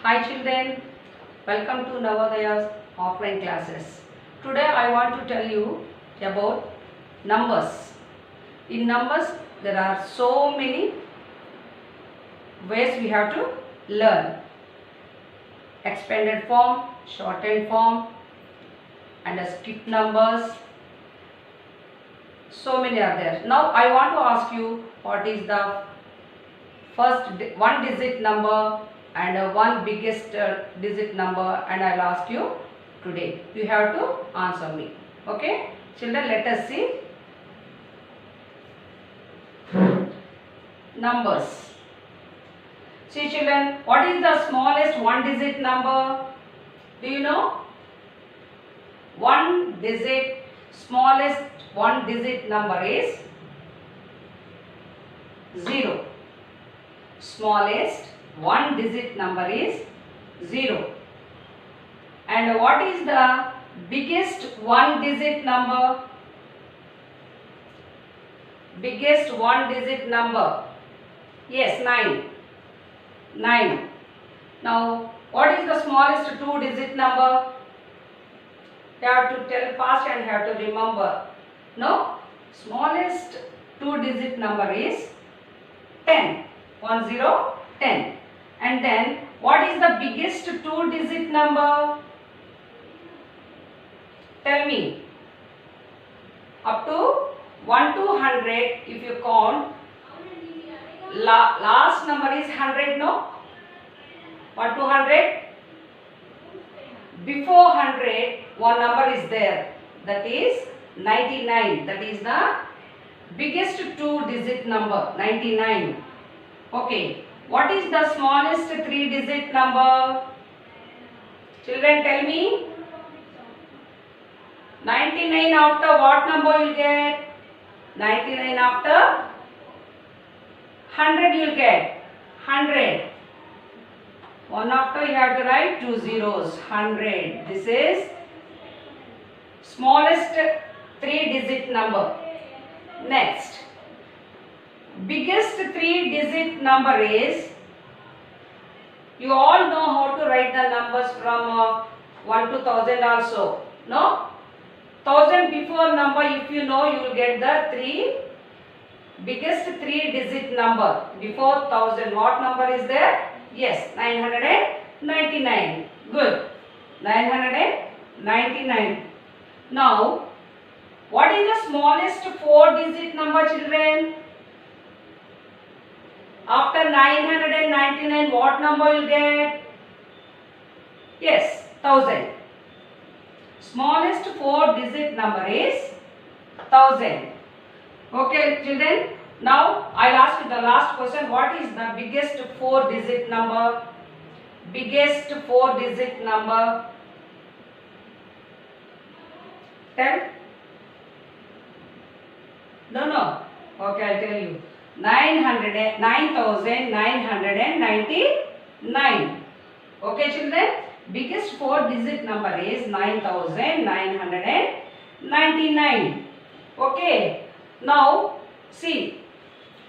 Hi children, welcome to Navodaya's offline classes. Today I want to tell you about numbers. In numbers there are so many ways we have to learn. Expanded form, shortened form and skip numbers. So many are there. Now I want to ask you what is the first one digit number and one biggest digit number, and I will ask you today. You have to answer me. Okay? Children, let us see. Numbers. See children, what is the smallest one digit number? Do you know? One digit, smallest one digit number is 0. Smallest one digit number is 0. And what is the biggest one digit number? Biggest one digit number? Yes, 9. 9. Now, what is the smallest two digit number? You have to tell fast and have to remember. No? Smallest two digit number is 10. 1, 0, 10. And then what is the biggest two digit number? Tell me. Up to 1 to 100, if you count, last number is 100, no? 1 to 100. Before 100, one number is there. That is 99. That is the biggest two digit number, 99. Okay. What is the smallest three digit number? Children, tell me. 99 after what number you will get? 99 after 100 you will get. 100. One after you have to write two zeros. 100. This is smallest three digit number. Next. Biggest three digit number is, you all know how to write the numbers from 1 to 1000 also. No? 1000 before number, if you know, you will get the biggest three digit number. Before 1000, what number is there? Yes, 999. Good. 999. Now, what is the smallest four digit number, children? After 999, what number you will get? Yes, 1000. Smallest four digit number is 1000. Okay, children. Now, I will ask you the last question. What is the biggest four digit number? Biggest four digit number? Tell. No. Okay, I will tell you. 9,999. Okay, children. Biggest four digit number is 9,999. Okay. Now, see.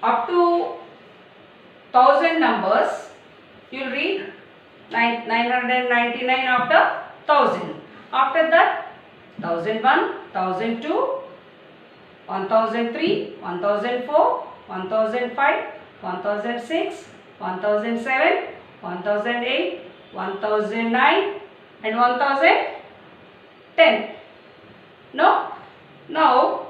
Up to 1000 numbers, you will read 999 after 1000. After that, 1001, 1002, 1003, 1004, 1005, 1006, 1007, 1008, 1009 and 1010. No? Now,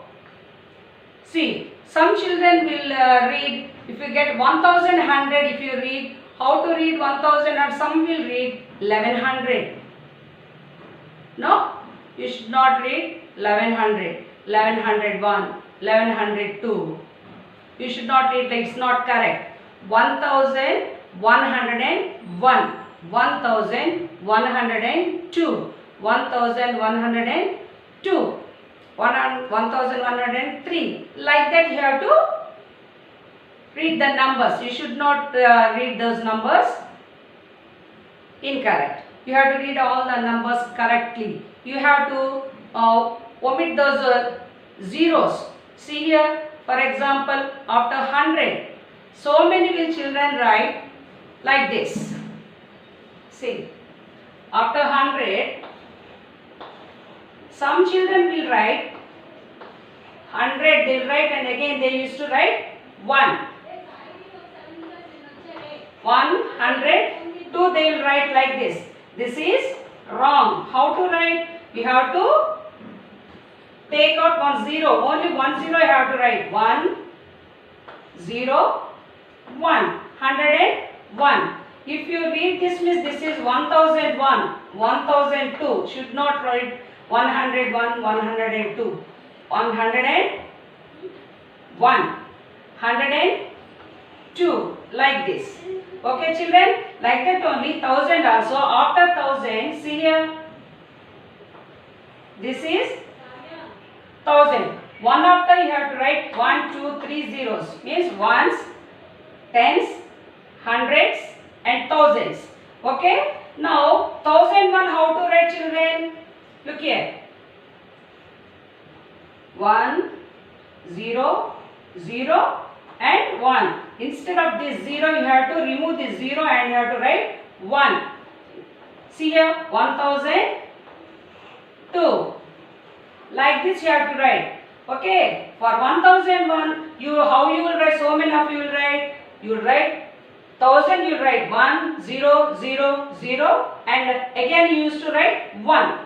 see, some children will read, if you get 1100, if you read, how to read 1000, and some will read 1100. No? You should not read 1100, 1101, 1102. You should not read, like, it's not correct. 1101, 1102, 1102, 1103. Like that you have to read the numbers. You should not read those numbers incorrect. You have to read all the numbers correctly. You have to omit those zeros. See here, for example, after 100, so many will children write like this. See, after 100, some children will write 100, they will write, and again they used to write 1. 100, 2 they will write like this. This is wrong. How to write? We have to take out 1 0. Only 1 0 I have to write. 1 0 1. 101. If you read this means this is 1001, 1002. Should not write 101, 102. 101, 102, like this. Okay children, like that only. 1000 also. After 1000, see here, this is 1000. One after you have to write 1, 2, 3 zeros. Means ones, tens, hundreds and thousands. Okay. Now 1001 how to write children? Look here. 1, 0, 0 and 1. Instead of this 0 you have to remove this 0 and you have to write 1. See here, 1002. Like this you have to write. Okay. For 1001, how you will write? So many of you will write. You will write 1000. You will write 1, 0, 0, 0, and again you used to write 1.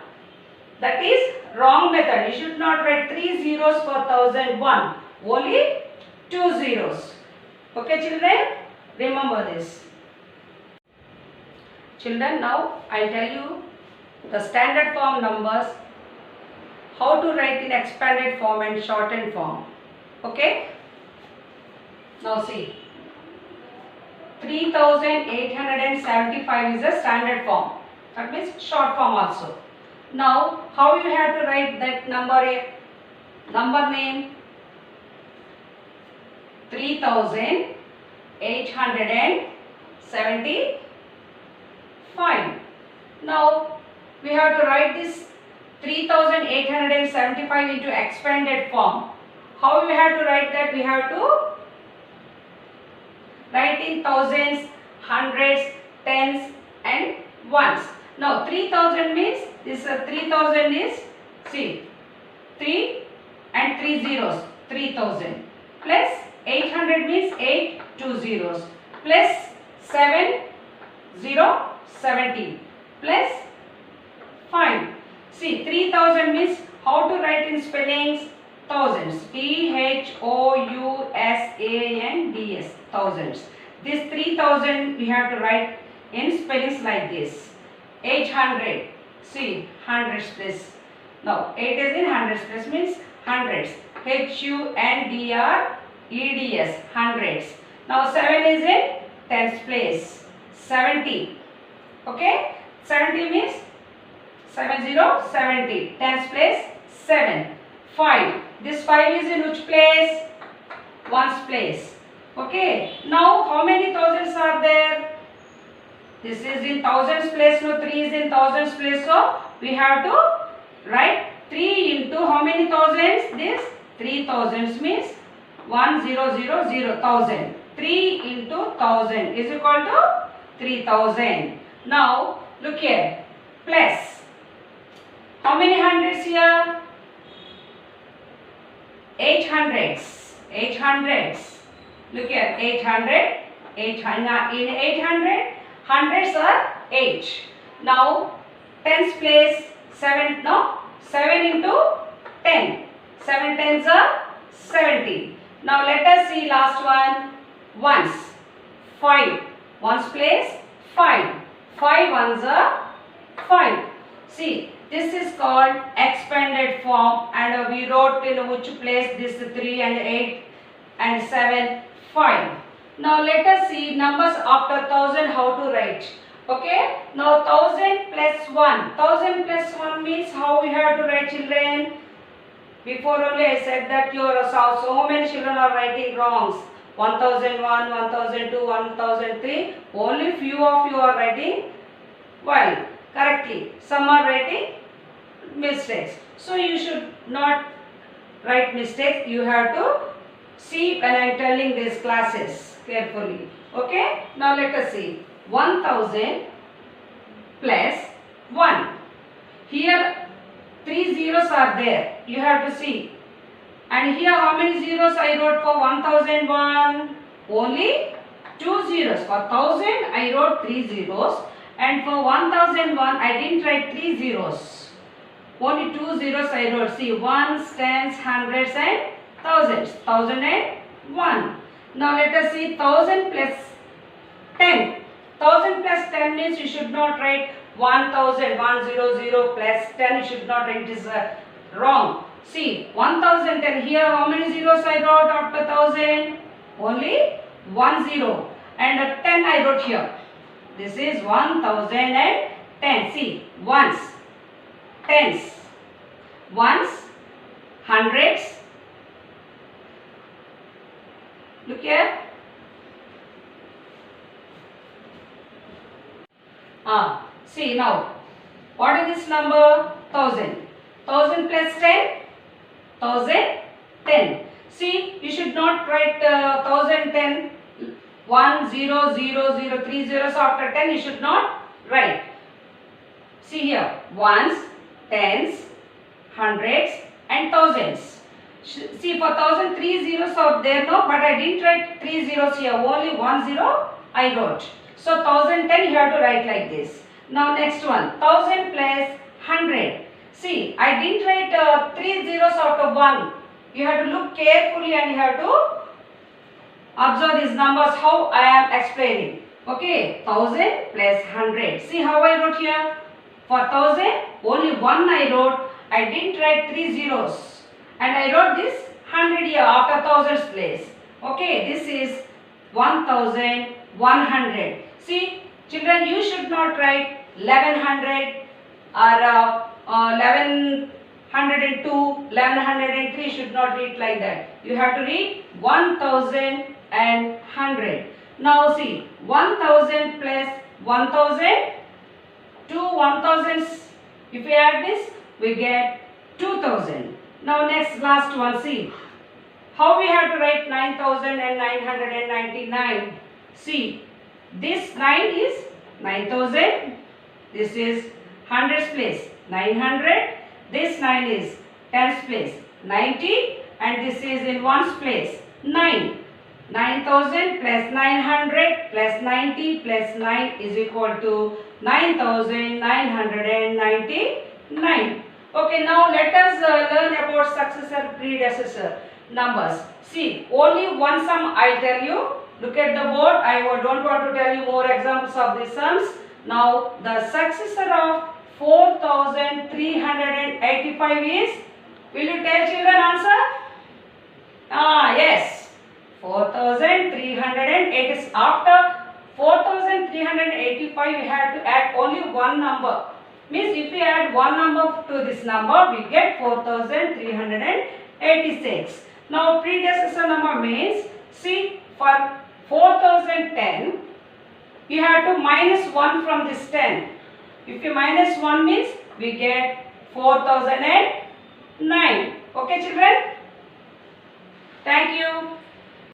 That is wrong method. You should not write 3 zeros for 1001. Only 2 zeros. Okay children? Remember this. Children, now I will tell you the standard form numbers, how to write in expanded form and shortened form. Okay? Now see. 3875 is a standard form. That means short form also. Now, how you have to write that number? Number name 3875. Now, we have to write this 3875 into expanded form. How we have to write that? We have to write in thousands, hundreds, tens and ones. Now 3000 means this 3000 is, see, 3 and 3 zeros, 3000, plus 800 means 8 2 zeros, plus 7 0 70, plus 5. See, 3000 means how to write in spellings? Thousands, THOUSANDS, thousands. This 3000 we have to write in spellings like this. 800, see, hundreds place. Now 8 is in hundreds place, means hundreds. HUNDREDS, hundreds. Now 7 is in tens place, 70. Okay, 70 means 70, 70. Tens place 7. 5. This 5 is in which place? Ones place. Okay. Now how many thousands are there? This is in thousands place. No, 3 is in thousands place. So we have to write 3 into how many thousands? This 3 thousands means 1000. 3 into 1000 is equal to 3000. Now look here. Plus. How many hundreds here? 800s. 800s. Look here. 800. 800. In 800, hundreds are 8. Now, tens place 7. No, 7 into 10. 7 tens are 70. Now, let us see last one. Ones. 5. Ones place 5. 5 ones are 5. See. This is called expanded form, and we wrote in which place this 3 and 8 and 7, 5. Now let us see numbers after 1000 how to write. Okay. Now 1000 plus 1. 1000 plus 1 means how we have to write children? Before only I said that so many children are writing wrongs. 1001, 1002, 1003. Only few of you are writing well correctly. Some are writing mistakes. So you should not write mistakes. You have to see when I am telling these classes carefully. Okay. Now let us see. 1000 plus 1. Here 3 zeros are there. You have to see. And here how many zeros I wrote for 1001? Only 2 zeros. For 1000 I wrote 3 zeros. And for 1001 I didn't write 3 zeros. Only 2 zeros I wrote. See, ones, tens, hundreds and thousands. 1001. Now let us see 1000 plus 10. 1000 plus 10 means you should not write 1000, 100 plus 10. You should not write. It is wrong. See, 1010. Here how many zeros I wrote after 1000? Only 1 zero. And 10 I wrote here. This is 1010. See, ones, tens, ones, hundreds. Look here. See now, what is this number? 1000. 1000 plus 10? 1010. See, you should not write 1010. 1, 0, 0, 0, 3 zeros after 10. You should not write. See here, ones, tens, hundreds and thousands. See, for 1000 3 zeros are there, no, but I didn't write 3 zeros here. Only 1 zero I wrote. So 1010 you have to write like this. Now next one, 1000 plus 100. See, I didn't write 3 zeros after 1. You have to look carefully and you have to observe these numbers how I am explaining. Okay, 1000 plus 100. See how I wrote here? For 1000, only 1 I wrote. I didn't write 3 zeros. And I wrote this 100 here after thousands place. Okay, this is 1100. See, children, you should not write 1100 or 1102, 1103 should not read like that. You have to read 1100. Now see, 1000 plus 1000, 2 1000s. If we add this, we get 2000. Now next last one, see. How we have to write 9999? See, this 9 is 9000. This is hundreds place 900. This 9 is tens place 90. And this is in ones place 9. 9000 plus 900 plus 90 plus 9 is equal to 9999. Okay, now let us learn about successor predecessor numbers. See, only one sum I tell you. Look at the board. I don't want to tell you more examples of these sums. Now, the successor of 4385 is, will you tell children answer? Yes, 4380. After 4385 we have to add only one number. Means if we add one number to this number, we get 4386. Now predecessor number means, see, for 4010, you have to minus 1 from this 10. If you minus 1 means, we get 4009. Okay children? Thank you.